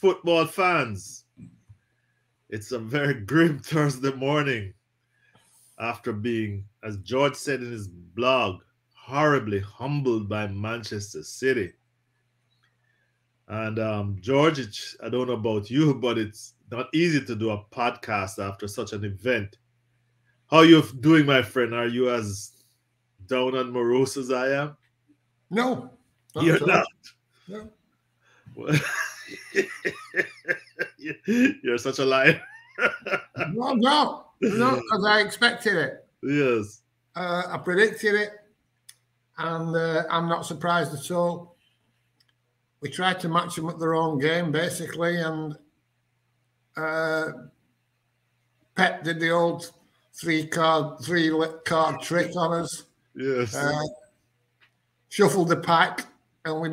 football fans. It's a very grim Thursday morning after being, as George said in his blog, horribly humbled by Manchester City. And George, I don't know about you, but it's not easy to do a podcast after such an event. How are you doing, my friend? Are you as down and morose as I am? No. You're not. No. You're such a liar. No, because I expected it. Yes. I predicted it, and I'm not surprised at all. We tried to match them at their own game, basically, and Pep did the old three card trick on us. Yes. Shuffled the pack, and we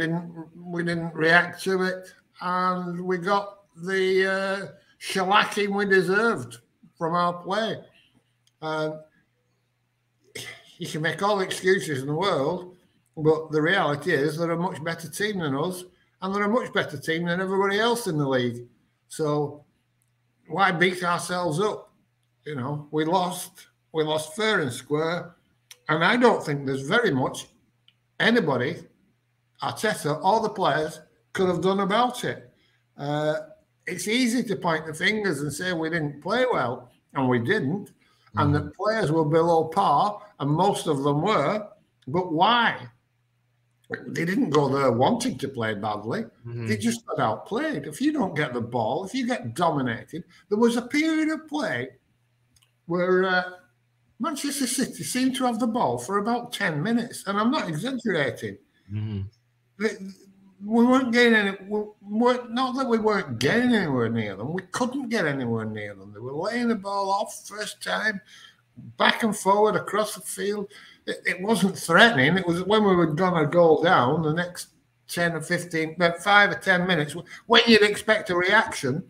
didn't react to it, and we got the shellacking we deserved from our play. You can make all the excuses in the world, but the reality is they're a much better team than us, and they're a much better team than everybody else in the league. So why beat ourselves up? You know, we lost fair and square, and I don't think there's very much anybody, Arteta or the players, could have done about it. It's easy to point the fingers and say we didn't play well, and we didn't, and the players were below par, and most of them were, but why? They didn't go there wanting to play badly. They just got outplayed. If you don't get the ball, if you get dominated, there was a period of play where Manchester City seemed to have the ball for about 10 minutes, and I'm not exaggerating. We weren't getting any. Not that we weren't getting anywhere near them. We couldn't get anywhere near them. They were laying the ball off first time, back and forward across the field. It wasn't threatening. It was when we were going to go down the next 10 or 15, about 5 or 10 minutes, when you'd expect a reaction,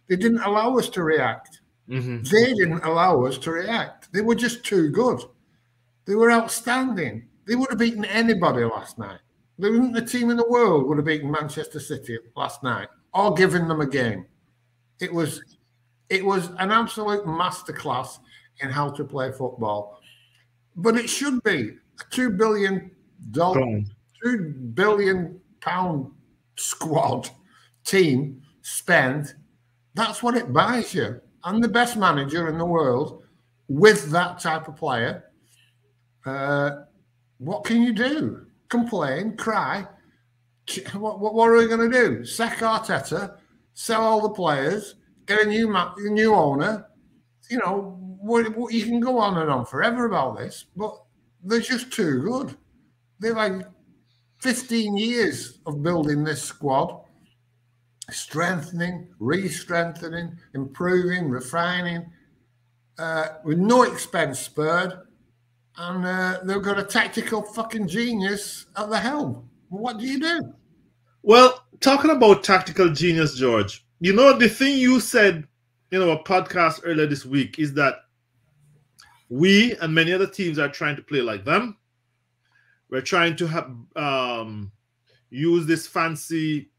they didn't allow us to react. They didn't allow us to react. They were just too good. They were outstanding. They would have beaten anybody last night. There wasn't a team in the world would have beaten Manchester City last night or given them a game. It was an absolute masterclass in how to play football. But it should be a £2 billion squad team spent. That's what it buys you. I'm the best manager in the world with that type of player. What can you do? Complain, cry. What are we going to do? Sack Arteta, sell all the players, get a new owner. You know, you can go on and on forever about this, but they're just too good. They're like 15 years of building this squad, strengthening, re-strengthening, improving, refining, with no expense spared. And they've got a tactical fucking genius at the helm. What do you do? Well, talking about tactical genius, George, you know, the thing you said in our podcast earlier this week is that we and many other teams are trying to play like them. We're trying to have use this fancy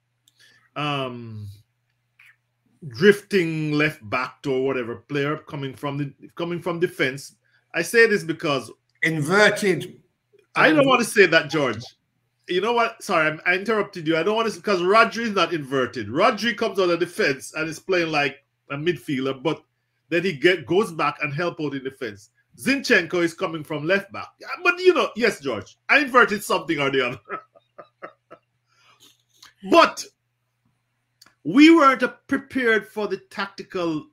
drifting left back to or whatever player coming from defense. I say this because inverted. I don't want to say that, George. You know what? Sorry, I interrupted you. I don't want to, because Rodri is not inverted. Rodri comes on the defense and is playing like a midfielder, but then he goes back and help out in defense. Zinchenko is coming from left back. But you know, yes, George, I inverted something or the other. But we weren't prepared for the tactical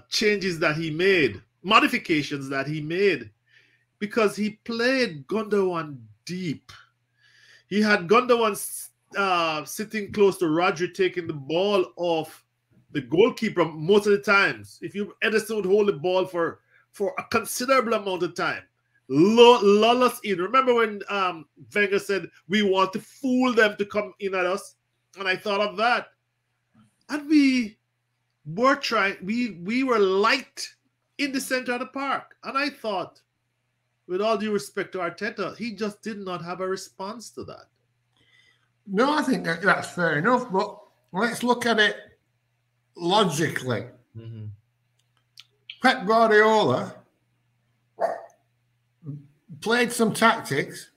changes that he made, modifications that he made, because he played Gundogan deep. He had Gundogan sitting close to Rodri, taking the ball off the goalkeeper most of the times. If Ederson would hold the ball for a considerable amount of time, lull us in. Remember when Wenger said we want to fool them to come in at us? And I thought of that. And we were trying, we were light in the center of the park. And I thought, with all due respect to Arteta, he just did not have a response to that. No, I think that's fair enough. But let's look at it logically. Mm-hmm. Pep Guardiola played some tactics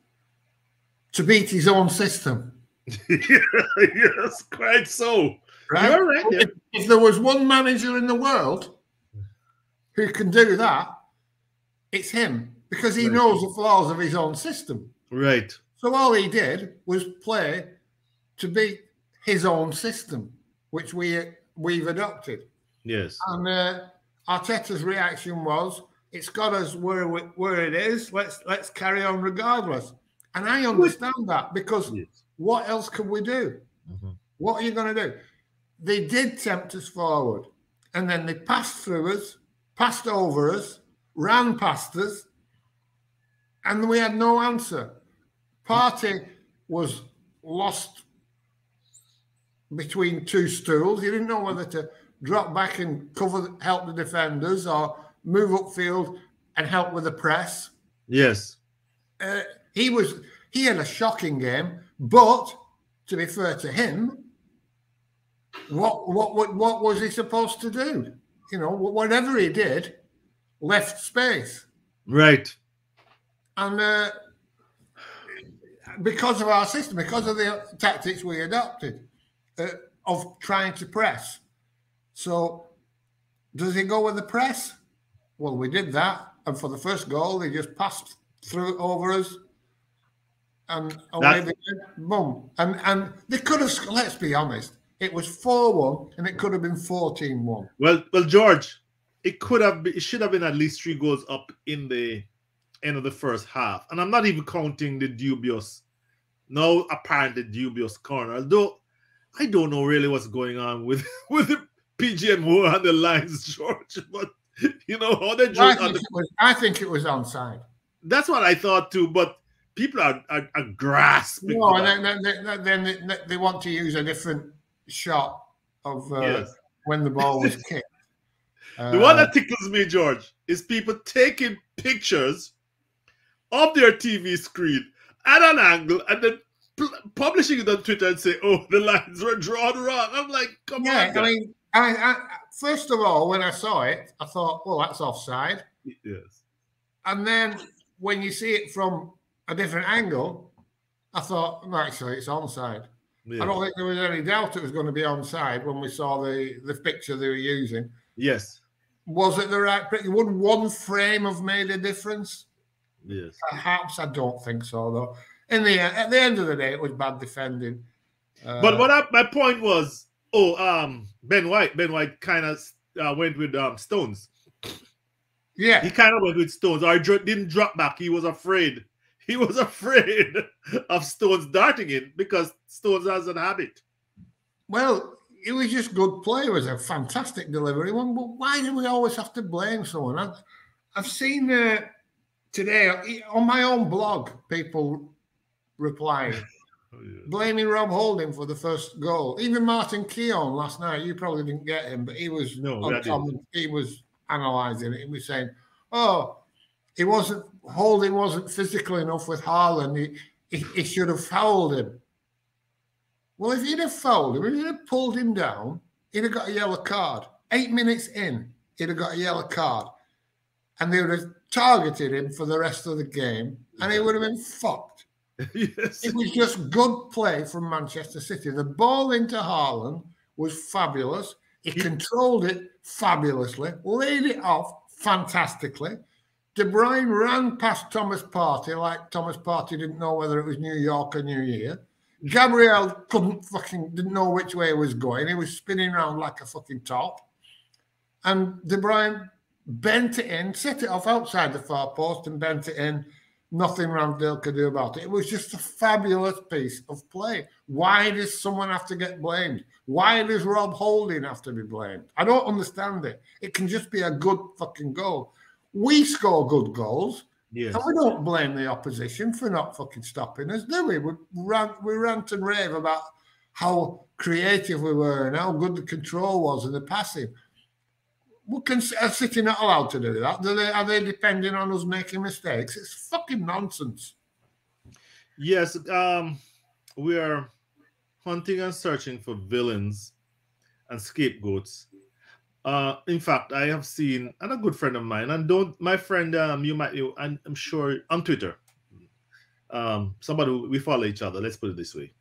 to beat his own system. Yes, quite so. Right? You're right. Yeah. If there was one manager in the world who can do that, it's him, because he knows the flaws of his own system. Right. So all he did was play to beat his own system, which we've adopted. Yes. And Arteta's reaction was, "It's got us where it is. Let's carry on regardless." And I understand that, because what else can we do? Mm-hmm. What are you going to do? They did tempt us forward, and then they passed through us, passed over us, ran past us, and we had no answer. Partey was lost between two stools. He didn't know whether to drop back and help the defenders, or move upfield and help with the press. Yes. He had a shocking game, but to be fair to him, what was he supposed to do? You know, whatever he did, left space. Right. And because of our system, because of the tactics we adopted of trying to press. So does he go with the press? Well, we did that. And for the first goal, they just passed through over us. And away they went. Boom. And they could have, let's be honest, it was 4-1 and it could have been 14-1. Well, George, it should have been at least 3 goals up in the end of the first half. And I'm not even counting the apparently dubious corner. Although I don't know really what's going on with the PGMO and the lines, George. But you know how they drew. I think it was onside. That's what I thought too. But people are grasping. No, and then they want to use a different shot of when the ball was kicked. The one that tickles me, George, is people taking pictures of their TV screen at an angle and then publishing it on Twitter and say, "Oh, the lines were drawn wrong." I'm like, come on. Yeah, I mean, I first of all, when I saw it, I thought, "Well, that's offside." Yes. And then when you see it from a different angle, I thought, "No, actually, it's onside." Yeah. I don't think there was any doubt it was going to be onside when we saw the picture they were using. Yes. Was it the right picture? Would one frame have made a difference? Yes. Perhaps. I don't think so, though. At the end of the day, it was bad defending. But my point was, Ben White kind of went with Stones. Yeah. He kind of went with Stones. Or didn't drop back. He was afraid. He was afraid of Stones darting in because Stones has an habit. Well, it was just good play. It was a fantastic delivery. But why do we always have to blame someone? I've seen today on my own blog people replying, blaming Rob Holding for the first goal. Even Martin Keown last night, you probably didn't get him, but he was he was analysing it. He was saying, Holding wasn't physical enough with Haaland. He should have fouled him. Well, if he'd have fouled him, if he'd have pulled him down, he'd have got a yellow card. 8 minutes in, he'd have got a yellow card. And they would have targeted him for the rest of the game, and he would have been fucked. Yes. It was just good play from Manchester City. The ball into Haaland was fabulous. He controlled it fabulously, laid it off fantastically. De Bruyne ran past Thomas Partey like Thomas Partey didn't know whether it was New York or New Year. Gabriel didn't know which way he was going. He was spinning around like a fucking top. And De Bruyne bent it in, set it off outside the far post and bent it in. Nothing Ramsdale could do about it. It was just a fabulous piece of play. Why does someone have to get blamed? Why does Rob Holding have to be blamed? I don't understand it. It can just be a good fucking goal. We score good goals. Yes. And we don't blame the opposition for not fucking stopping us, do we? We rant and rave about how creative we were and how good the control was and the passing. Are City not allowed to do that? Are they depending on us making mistakes? It's fucking nonsense. Yes, we are hunting and searching for villains and scapegoats. In fact, I have seen, and a good friend of mine, and don't my friend, I'm sure on Twitter, somebody we follow each other. Let's put it this way,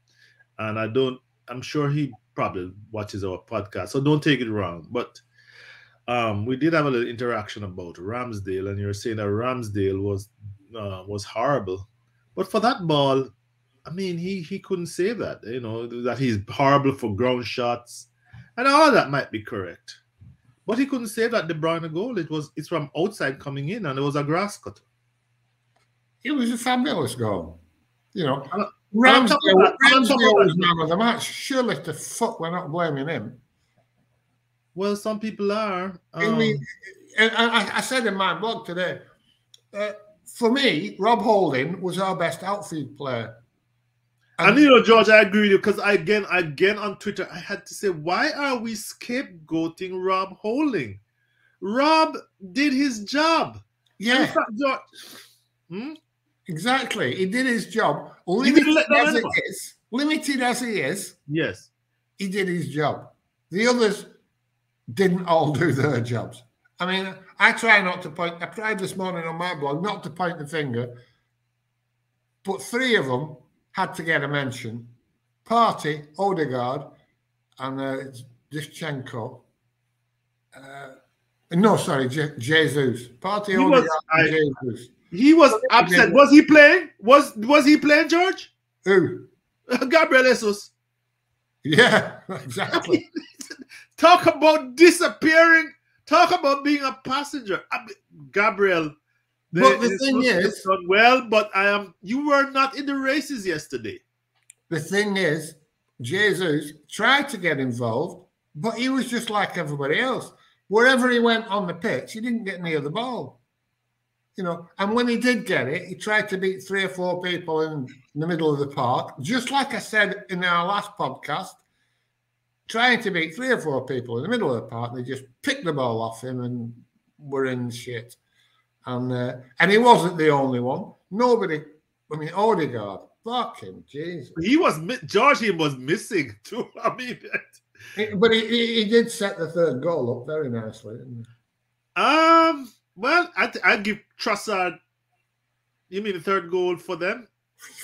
and I'm sure he probably watches our podcast, so don't take it wrong. But we did have a little interaction about Ramsdale, and you're saying that Ramsdale was horrible, but for that ball, I mean, he couldn't save that. You know that he's horrible for ground shots, and all of that might be correct. But he couldn't save that De Bruyne goal. It's from outside coming in, and it was a grass cutter. It was a fabulous goal. You know, And Ramsdale was man of the match. Surely the fuck we're not blaming him. Well, some people are. I mean, I said in my blog today, for me, Rob Holding was our best outfield player. And you know, George, I agree with you because again on Twitter, I had to say, why are we scapegoating Rob Holding? Rob did his job. Yeah, fact, George, exactly. He did his job. Limited as he is. Yes, he did his job. The others didn't all do their jobs. I mean, I try not to point. I tried this morning on my blog not to point the finger, but three of them had to get a mention. Partey, Odegaard, and Dischenko. No, sorry, Jesus. Partey, Odegaard, and Jesus. He was upset. Was he playing? Was he playing, George? Who? Gabriel Jesus. Yeah, exactly. Talk about disappearing. Talk about being a passenger. Gabriel. But the thing is, well, but you were not in the races yesterday. The thing is, Jesus tried to get involved, but he was just like everybody else. Wherever he went on the pitch, he didn't get near the ball. You know, and when he did get it, he tried to beat 3 or 4 people in the middle of the park, just like I said in our last podcast, trying to beat 3 or 4 people in the middle of the park. They just picked the ball off him and were in shit. And he wasn't the only one. Nobody, I mean, Odegaard, fucking Jesus. George, he was missing too. I mean, but he did set the third goal up very nicely, didn't he? Well, I give Trossard. You mean the third goal for them?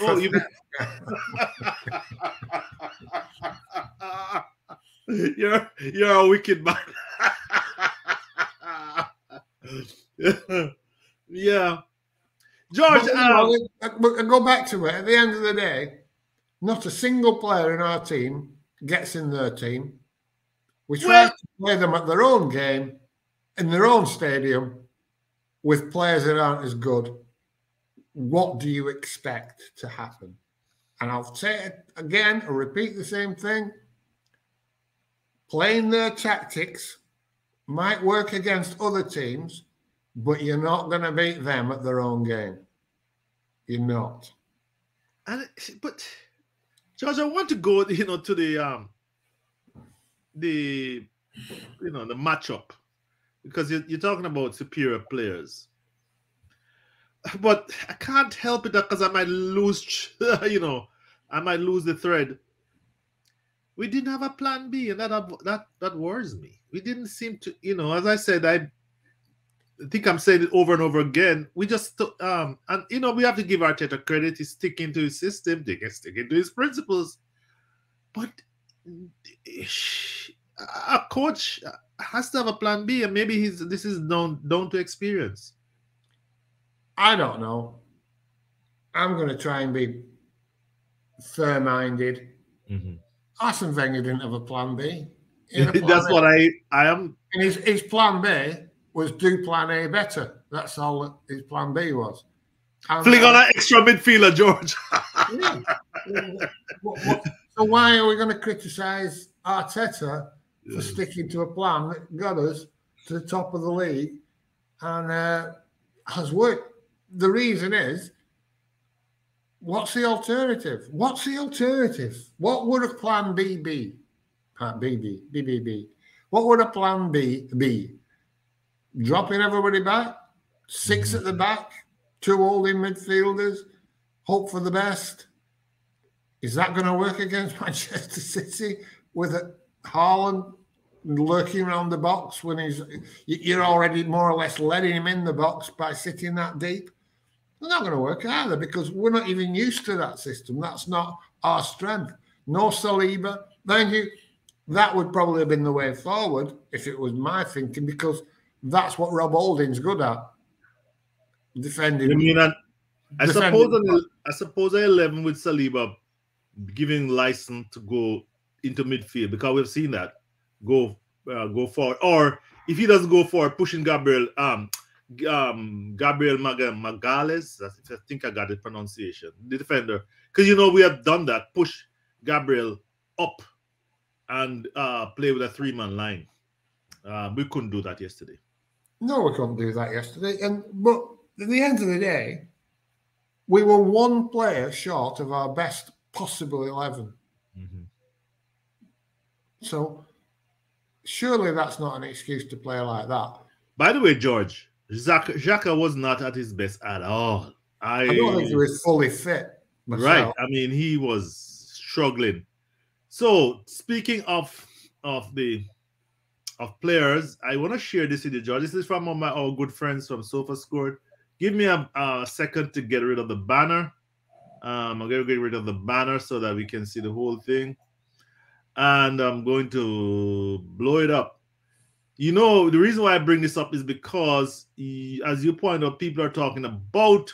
Oh, you mean you're a wicked man. Yeah, George. I go back to it. At the end of the day, not a single player in our team gets in their team. We try to play them at their own game, in their own stadium, with players that aren't as good. What do you expect to happen? And I'll say it again, I'll repeat the same thing. Playing their tactics might work against other teams, but you're not going to beat them at their own game. You're not. But George, I want to go, to the matchup, because you're talking about superior players. But I can't help it because I might lose, I might lose the thread. We didn't have a plan B, and that worries me. We didn't seem to, as I said, I think I'm saying it over and over again. We just, and we have to give Arteta credit. He's sticking to his system, sticking to his principles. But a coach has to have a plan B, and maybe this is down to experience. I don't know. I'm going to try and be fair-minded. Mm-hmm. Arsene Wenger didn't have a plan B. That's what I am. And his plan B was do plan A better. That's all his plan B was. And, fling on an extra midfielder, George. Yeah. So why are we going to criticise Arteta for sticking to a plan that got us to the top of the league and has worked? The reason is, what's the alternative? What's the alternative? What would a plan B be? BBB. What would a plan B be? Dropping everybody back? 6 at the back? 2 holding midfielders? Hope for the best? Is that going to work against Manchester City with Haaland lurking around the box when you're already more or less letting him in the box by sitting that deep? It's not going to work either because we're not even used to that system. That's not our strength. No Saliba. Mind you, that would probably have been the way forward if it was my thinking, because that's what Rob Holding's good at. Defending. You mean I suppose an 11 with Saliba giving license to go into midfield, because we've seen that go forward, or if he doesn't go forward, pushing Gabriel Magalhaes. I think I got the pronunciation, the defender, because we have done that, push Gabriel up and play with a 3-man line. We couldn't do that yesterday. No, we couldn't do that yesterday. But at the end of the day, we were one player short of our best possible 11. Mm-hmm. So surely that's not an excuse to play like that. By the way, George, Xhaka was not at his best at all. I don't think he was fully fit myself. Right. I mean, he was struggling. So speaking of players, I want to share this with you, George. This is from our good friends from SofaScore. Give me a second to get rid of the banner. I'm going to get rid of the banner so that we can see the whole thing. And I'm going to blow it up. The reason why I bring this up is because, as you point out, people are talking about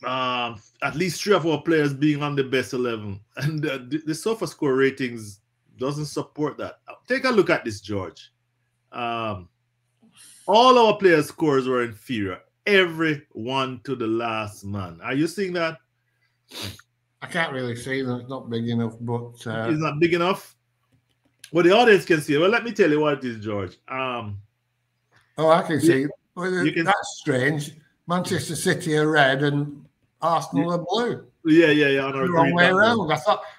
at least 3 or 4 players being on the best 11. And the SofaScore ratings doesn't support that. Take a look at this, George. All our players' scores were inferior. Every one to the last man. Are you seeing that? I can't really see them. It's not big enough, but... It's not big enough? Well, the audience can see it. Well, let me tell you what it is, George. I can see it. Well, that's strange. Manchester City are red and Arsenal are blue. Yeah. On the wrong way around.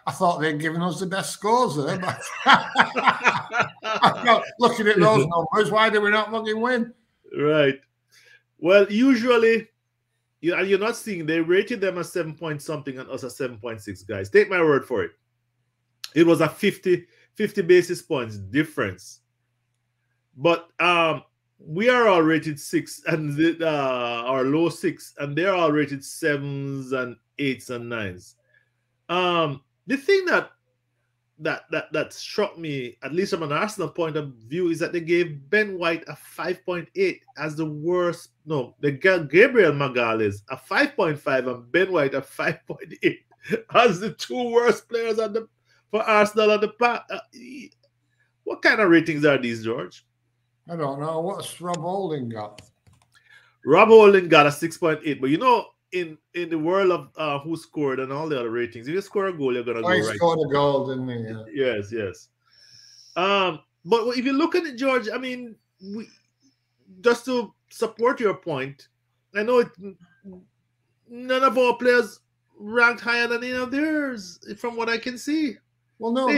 I thought they'd given us the best scores there. But looking at those numbers, why do we not fucking win? Right. Well, usually, you're not seeing, they rated them as 7 point something and us as 7.6, guys. Take my word for it. It was a 50 basis points difference. But we are all rated 6 and our low 6, and they're all rated 7s and 8s and 9s. The thing that struck me, at least from an Arsenal point of view, is that they gave Ben White a 5.8 as the worst. No, they got Gabriel Magalhaes a 5.5 and Ben White a 5.8 as the 2 worst players for Arsenal on the path. What kind of ratings are these, George? I don't know. What's Rob Holding got? Rob Holding got a 6.8, but in the world of who scored and all the other ratings, if you score a goal, you're gonna go right. He scored a goal, didn't he? Yeah. Yes. But if you look at it, George, I mean, just to support your point, I know none of our players ranked higher than any of theirs, from what I can see. Well, no,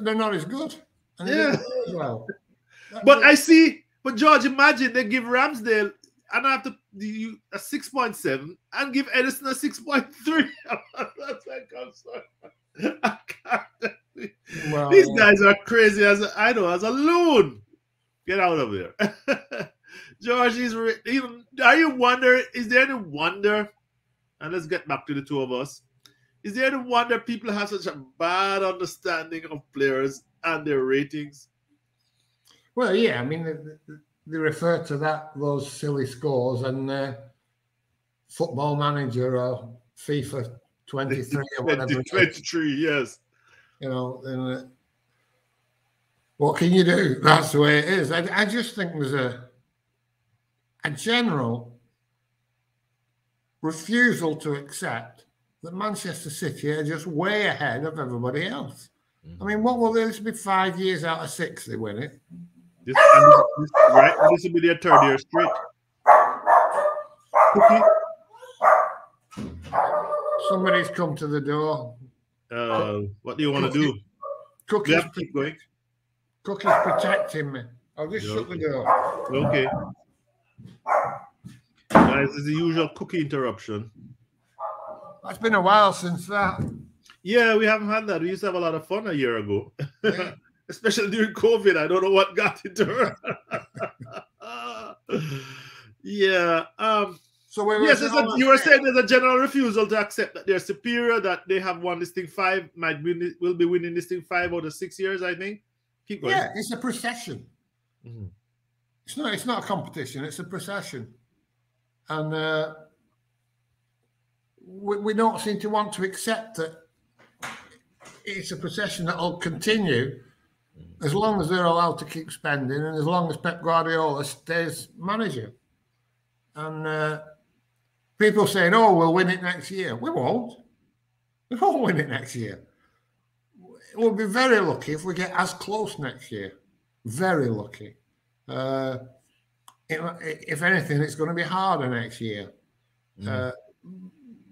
they're not as good. Yeah. Well. But George, imagine they give Ramsdale, and I have to do a 6.7 and give Edison a 6.3. That's like, I'm sorry. I can't. Well, these guys are crazy as a loon. Get out of there. George, are you wondering, is there any wonder? And let's get back to the 2 of us. Is there any wonder people have such a bad understanding of players and their ratings? Well, yeah, I mean, they refer to those silly scores and Football Manager or FIFA 23 or whatever. 23, yes. And what can you do? That's the way it is. I just think there's a general refusal to accept that Manchester City are just way ahead of everybody else. Mm-hmm. I mean, what will this be? 5 years out of 6 they win it? This will be their 3rd year straight. Cookie. Somebody's come to the door. What do you want to do? Cookie's keep going. Cookie's protecting me. I'll just shut the door. Okay. Guys, this is the usual Cookie interruption. It's been a while since that. Yeah, we haven't had that. We used to have a lot of fun a year ago. Yeah. Especially during COVID. I don't know what got into her. Yeah. So Yes, you were saying there's a general refusal to accept that they're superior, that they have won this thing 5, will be winning this thing 5 out of 6 years, I think. Keep going. Yeah, it's a procession. Mm-hmm. It's not a competition, it's a procession. And we don't seem to want to accept that it's a procession that will continue as long as they're allowed to keep spending and as long as Pep Guardiola stays manager. And people saying, oh, we'll win it next year. We won't. We won't win it next year. We'll be very lucky if we get as close next year. Very lucky. If anything, it's going to be harder next year.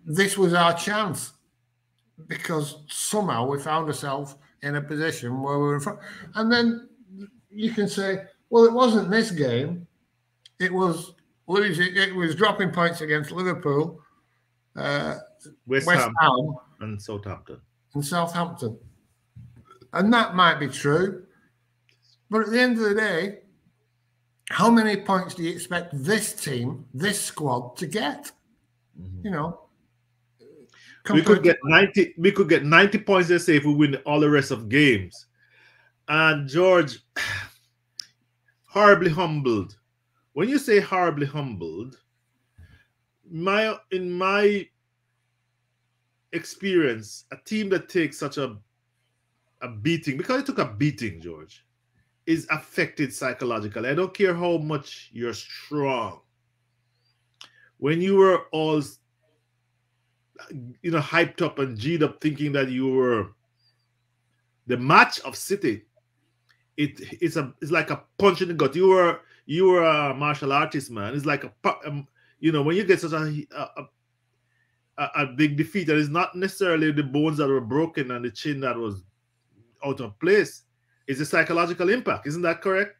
This was our chance because somehow we found ourselves in a position where we were in front. And then you can say, well, it wasn't this game. It was losing. It was dropping points against Liverpool, West Ham and Southampton. And that might be true. But at the end of the day, how many points do you expect this team, this squad, to get? You know, we could get 90. We could get 90 points. Let's say if we win all the rest of games. And George, horribly humbled. When you say horribly humbled, in my experience, a team that takes such a beating, because it took a beating, George, is affected psychologically. I don't care how much you're strong. When you were all, hyped up and G'd up, thinking that you were the match of City, it's like a punch in the gut. You were a martial artist, man. It's like when you get such a big defeat, that is not necessarily the bones that were broken and the chin that was out of place. It's a psychological impact. Isn't that correct?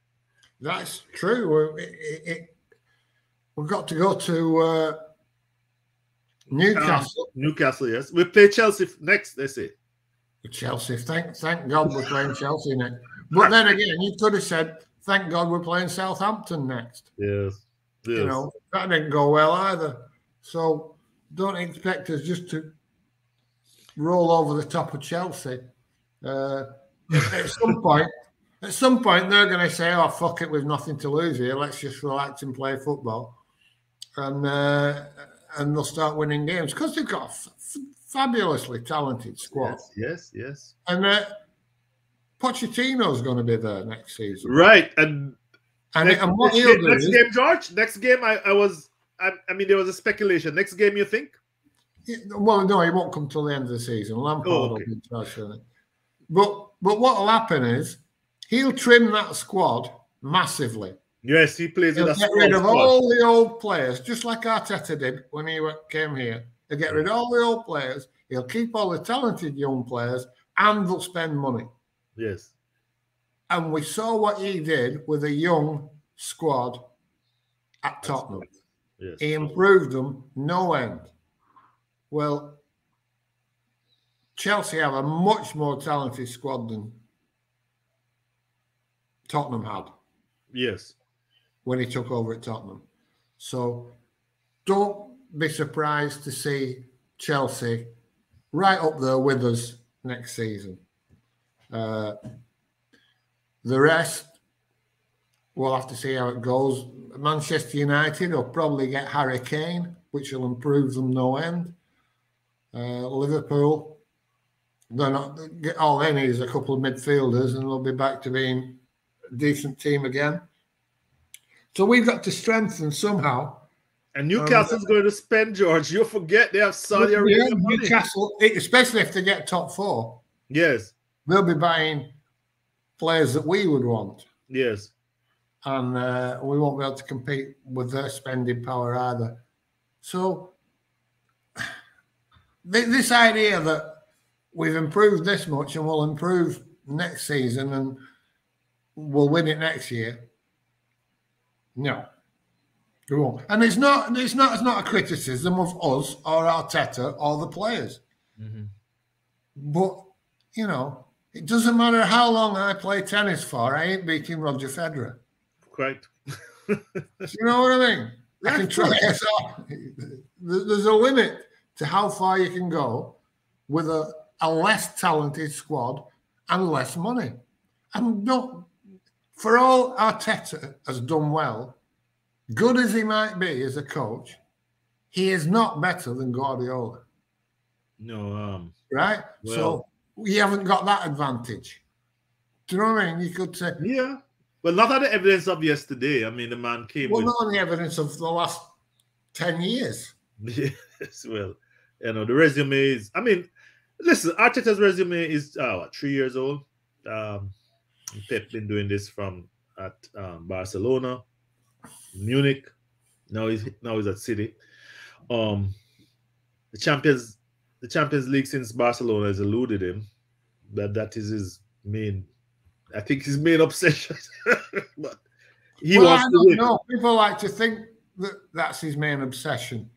That's true. We've got to go to Newcastle. Newcastle, yes. We play Chelsea next, they say. Chelsea. Thank God we're playing Chelsea next. But then again, you could have said, thank God we're playing Southampton next. Yes. That didn't go well either. So don't expect us just to roll over the top of Chelsea. At some point, they're going to say, "Oh, fuck it, we've nothing to lose here. Let's just relax and play football," and they'll start winning games because they've got a fabulously talented squad. Yes. And Pochettino's going to be there next season, right? And what he'll do next game, George. Next game, there was a speculation. Next game, you think? Well, no, he won't come till the end of the season. Lampard will be transferring it. But what will happen is he'll trim that squad massively. Yes, he plays He'll get rid of all the old players, just like Arteta did when he came here. He'll get rid of all the old players. He'll keep all the talented young players, and they'll spend money. Yes. And we saw what he did with a young squad at Tottenham. Yes. He improved them no end. Well, Chelsea have a much more talented squad than Tottenham had. Yes. When he took over at Tottenham. So don't be surprised to see Chelsea right up there with us next season. The rest, we'll have to see how it goes. Manchester United will probably get Harry Kane, which will improve them no end. Liverpool, all they need is a couple of midfielders and they'll be back to being a decent team again. So we've got to strengthen somehow. And Newcastle's going to spend, George. You forget they have Saudi Arabia money. Newcastle, especially if they get top 4. Yes. They'll be buying players that we would want. Yes. And we won't be able to compete with their spending power either. So this idea that we've improved this much and we'll improve next season and we'll win it next year, no. Go on. And it's not a criticism of us or Arteta or the players. Mm-hmm. But, you know, it doesn't matter how long I play tennis for, I ain't beating Roger Federer. Correct. You know what I mean? I can try as hard. There's a limit to how far you can go with a less talented squad and less money. And not, for all Arteta has done well, good as he might be as a coach, he is not better than Guardiola. No, right? well, so we haven't got that advantage. Do you know what I mean? You could say, yeah. Well, not on the evidence of yesterday. I mean, the man came with... not on the evidence of the last 10 years. Yes, well, you know, the resume is... I mean, listen, Arteta's resume is 3 years old. Pep been doing this from at Barcelona, Munich. Now he's at City. The Champions League since Barcelona has eluded him. That is his main... I think his main obsession. But he wants to win. No, people like to think that that's his main obsession.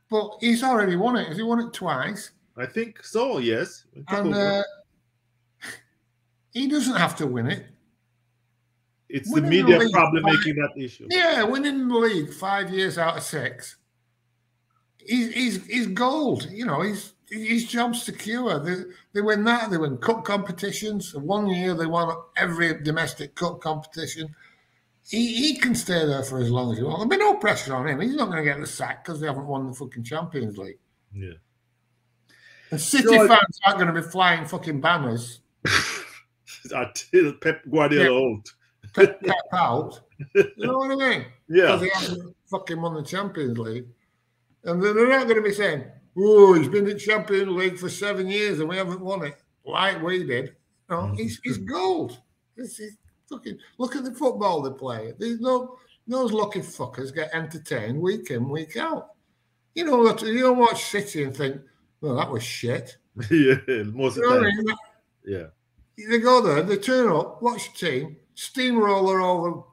But he's already won it. Has he won it twice? I think so, yes. And he doesn't have to win it. It's the media problem making that issue. Yeah, winning the league 5 years out of 6. He's gold. You know, his job's secure. They win that. They win cup competitions. 1 year they won every domestic cup competition. He can stay there for as long as he wants. There'll be no pressure on him. He's not going to get the sack because they haven't won the fucking Champions League. Yeah. And City fans aren't going to be flying fucking banners. Until Pep Guardiola out. Pep out. You know what I mean? Yeah. Because he hasn't fucking won the Champions League. And they're not going to be saying, oh, he's been in Champions League for 7 years and we haven't won it like we did. No, he's gold. He's fucking, look at the football they play. Those lucky fuckers get entertained week in, week out. You don't watch City and think, well, that was shit. Yeah, most of the time. Yeah. They go there, they turn up, watch the team, steamroller over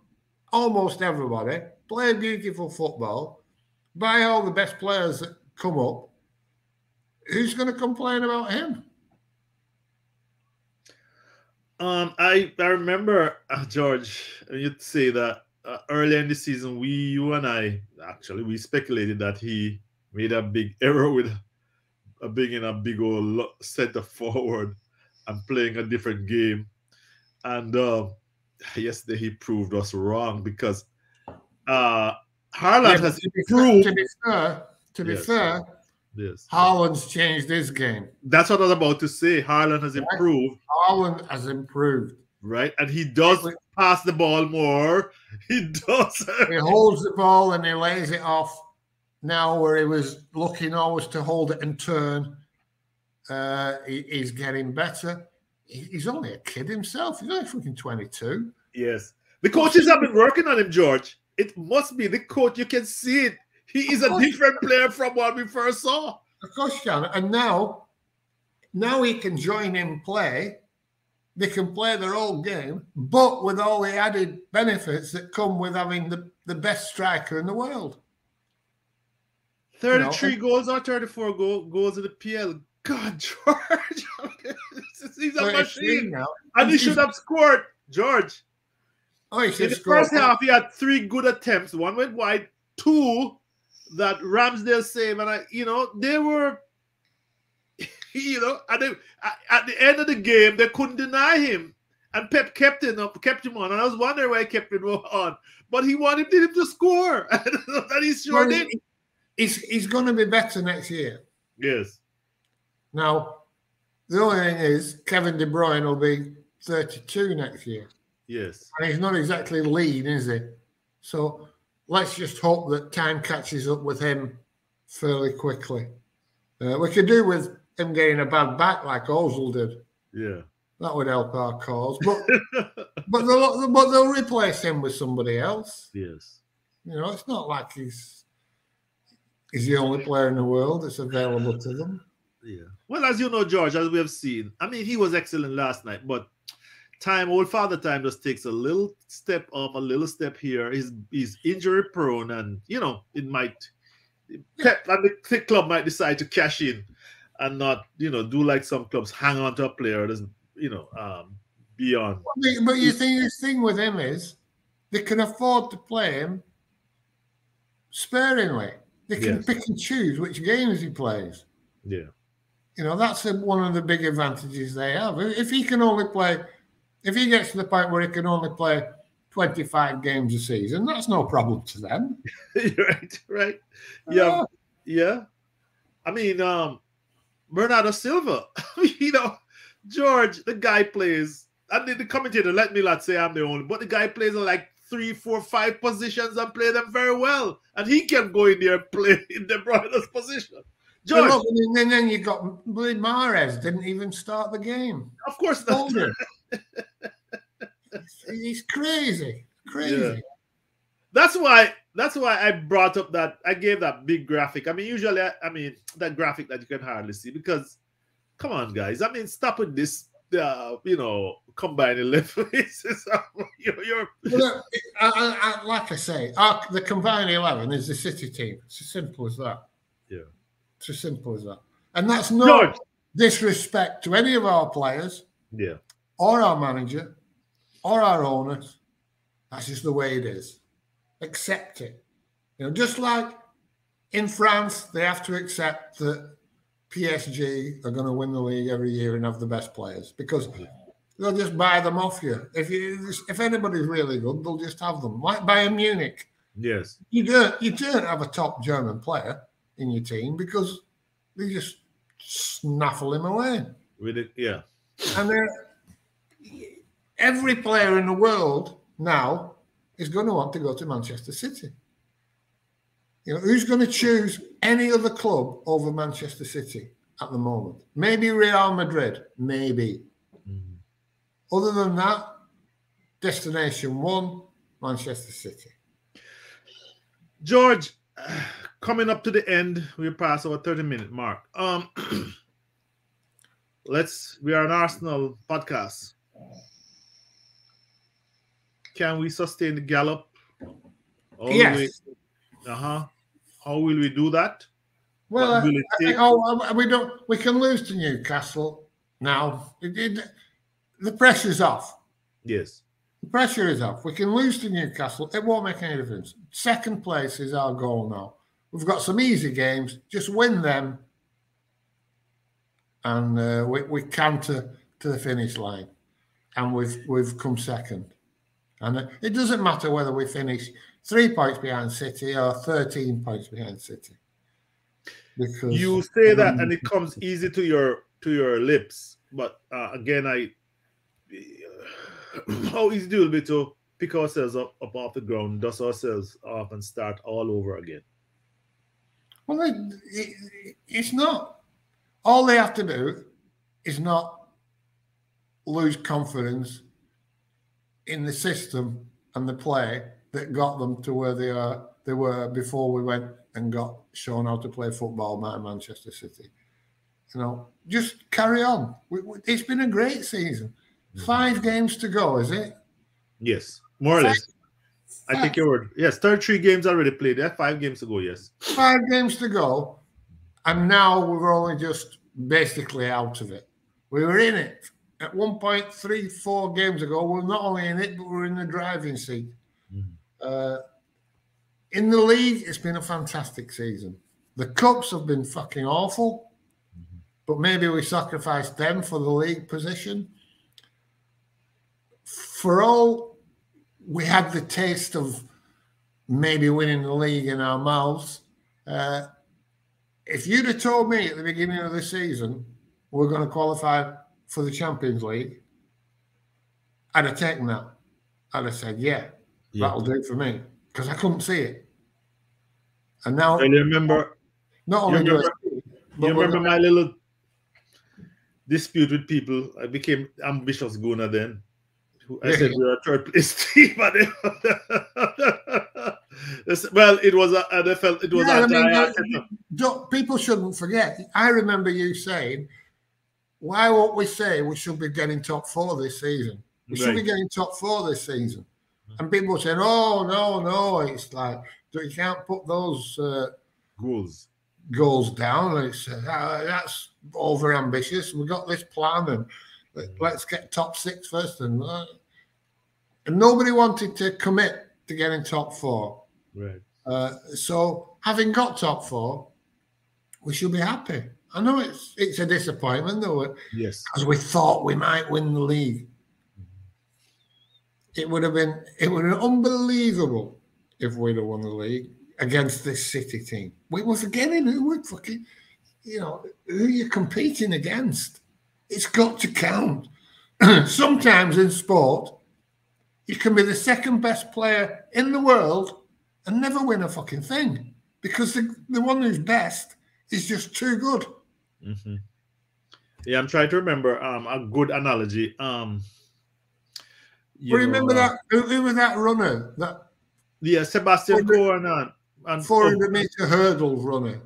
almost everybody, play beautiful football, buy all the best players that come up. Who's going to complain about him? I remember, George, you'd say that early in the season, you and I, actually, we speculated that he made a big error with being a big old center forward and playing a different game. And yesterday he proved us wrong because Haaland has improved. To be fair, yes. Haaland's changed his game. That's what I was about to say. Haaland has improved. Haaland has improved. Right? And he does pass the ball more. He does. He holds the ball and he lays it off now where he was looking always to hold it and turn. He's getting better. He's only a kid himself. He's only fucking 22. Yes. The coaches have been working on him, George. It must be the coach. You can see it. He is a different player from what we first saw. Of course you can. And now he can join in play. They can play their old game, but with all the added benefits that come with having the best striker in the world. 33 goals or 34 goals in the PL. God, George. He's a machine. Now. And he should have scored, George. Oh, he should in the first half, he had 3 good attempts. 1 went wide, 2 that Ramsdale saved. And, they were, and at the end of the game, they couldn't deny him. And Pep kept him on. And I was wondering why he kept him on. But he wanted him to score. And he sure did. He's going to be better next year. Yes. Now, the only thing is, Kevin De Bruyne will be 32 next year. Yes. And he's not exactly lean, is he? So let's just hope that time catches up with him fairly quickly. We could do with him getting a bad back like Ozil did. Yeah. That would help our cause. But they'll replace him with somebody else. Yes. It's not like he's the only player in the world that's available to them. Yeah. Well, as you know, George, as we have seen, I mean, he was excellent last night, but time, old father time, just takes a little step up, a little step here. He's injury prone, and it might Pep and the club might decide to cash in and not do like some clubs, hang on to a player that doesn't beyond. But you think the thing with him is they can afford to play him sparingly. They can pick and choose which games he plays. Yeah. That's one of the big advantages they have. If he gets to the point where he can only play 25 games a season, that's no problem to them. Right. Yeah. I mean, Bernardo Silva, George, the guy plays, and the commentator, let me not say I'm the only, but the guy plays in like 3, 4, 5 positions and play them very well. And he can go in there and play in De Bruyne's position. George. Look, and then you got Mahrez, didn't even start the game. Of course not. He's crazy. Yeah. That's why I brought up that, I gave that big graphic. I mean, usually, that graphic that you can hardly see, because, come on, guys. I mean, stop with this, combining left faces. Like I say, the combined 11 is the City team. It's as simple as that. Yeah. It's as simple as that. And that's no disrespect to any of our players. Yeah. Or our manager, or our owners. That's just the way it is. Accept it. Just like in France, they have to accept that PSG are going to win the league every year and have the best players, because they'll just buy them off you. If anybody's really good, they'll just have them. Like Bayern Munich. Yes. You don't have a top German player in your team because they just snaffle him away. Yeah. And every player in the world now is going to want to go to Manchester City. Who's going to choose any other club over Manchester City at the moment? Maybe Real Madrid, maybe. Mm-hmm. Other than that, destination one, Manchester City. George, coming up to the end, we're past our 30-minute mark. We are an Arsenal podcast. Can we sustain the gallop? Yes. How will we do that? Well, we can lose to Newcastle now. The pressure's off. Yes. The pressure is off. We can lose to Newcastle. It won't make any difference. Second place is our goal now. We've got some easy games. Just win them, and we canter to the finish line. And we've come second. And it doesn't matter whether we finish 3 points behind City or 13 points behind City. Because you say that and it comes easy to your lips, but again, how easy it will be to pick ourselves up off the ground, dust ourselves off, and start all over again. Well, it's not. All they have to do is not lose confidence in the system and the play that got them to where they were before we went and got shown how to play football by Manchester City. Just carry on. It's been a great season. 5 games to go, is it? Yes, more or less. I take your word. Yes, 33 games already played. Yeah, 5 games to go, yes. 5 games to go, and now we're only just basically out of it. We were in it. At 1.34 games ago, we're not only in it, but we're in the driving seat. Mm-hmm. In the league, it's been a fantastic season. The cups have been fucking awful, but maybe we sacrificed them for the league position. For all we had the taste of maybe winning the league in our mouths, if you'd have told me at the beginning of the season we're going to qualify for the Champions League, I'd have taken that. I'd have said, yeah. That'll do it for me, because I couldn't see it. And now, and you remember my little dispute with people? I became ambitious Guna then. I said we were a third place team. Well, it was I felt it was people shouldn't forget. I remember you saying, why won't we say we should be getting top 4 this season? We should be getting top 4 this season. And people were saying, oh, no. It's like, you can't put those goals down. It's that's over ambitious. We've got this plan and let's get top 6 first. And nobody wanted to commit to getting top 4. Right. So having got top 4, we should be happy. I know it's a disappointment though. Yes. Because we thought we might win the league. It would have been unbelievable if we'd have won the league against this City team. We were forgetting who we're fucking, who you're competing against. It's got to count. Sometimes in sport, you can be the second best player in the world and never win a fucking thing because the one who's best is just too good. Mm-hmm. Yeah, I'm trying to remember a good analogy. Remember that? Who was that runner? Sebastian Coe and 400-meter hurdle runner.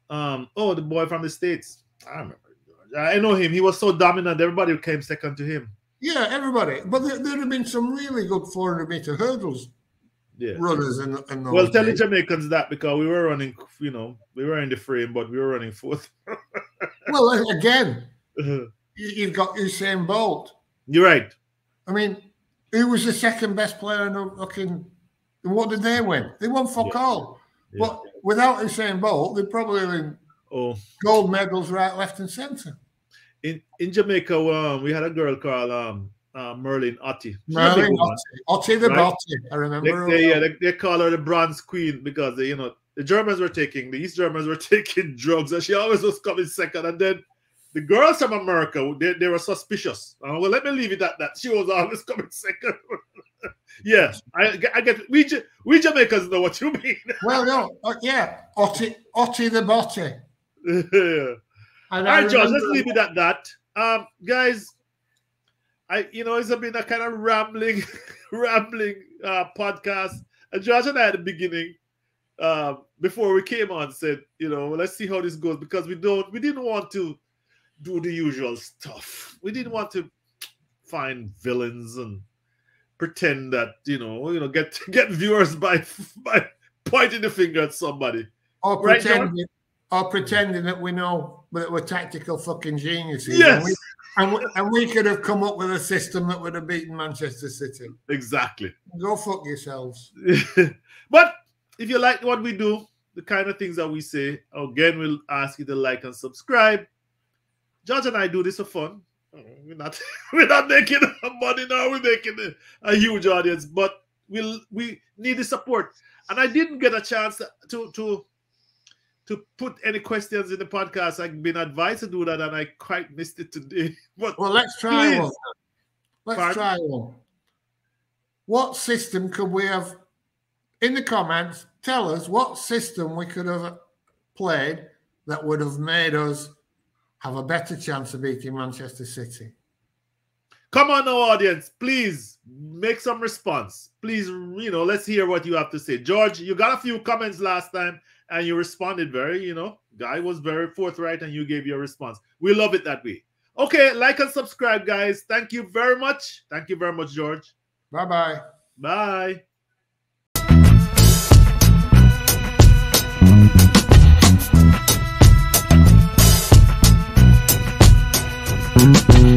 The boy from the States. I remember. I know him. He was so dominant. Everybody came second to him. Yeah, everybody. But there have been some really good 400-meter hurdles runners in those Well, tell the Jamaicans that because we were running, we were in the frame, but we were running 4th. Well, again, you've got Usain Bolt. You're right. I mean, who was the second best player in the fucking... What did they win? They won fuck all. Yeah. But without Usain Bolt, they'd probably win gold medals right, left, and centre. In Jamaica, we had a girl called Merlin Otti. Merlin Otti the Botty. I remember. They call her the Bronze Queen because the East Germans were taking drugs, and she always was coming second. And then the girls from America, they were suspicious. Well, let me leave it at that. She was always coming second. Yeah, I get. We Jamaicans know what you mean. Well, no, Otti the Botty. Yeah. All right, George, let's leave it at that. Guys, it's been a kind of rambling podcast. And George and I at the beginning, before we came on, said, let's see how this goes because we didn't want to do the usual stuff. We didn't want to find villains and pretend that get viewers by pointing the finger at somebody. Or pretending that we know that we're tactical fucking geniuses. Yes. And we could have come up with a system that would have beaten Manchester City. Exactly. Go fuck yourselves. But if you like what we do, the kind of things that we say, again, we'll ask you to like and subscribe. George and I do this for fun. We're not making money now. We're making a huge audience, but we need the support. And I didn't get a chance to put any questions in the podcast. I've been advised to do that, and I quite missed it today. But well, let's try one. Let's try one. What system could we have? In the comments, tell us what system we could have played that would have made us have a better chance of beating Manchester City. Come on, now, audience. Please make some response. Please, let's hear what you have to say. George, you got a few comments last time, and you responded very, Guy was very forthright, and you gave your response. We love it that way. Okay, like and subscribe, guys. Thank you very much. Thank you very much, George. Bye-bye. Bye. Bye.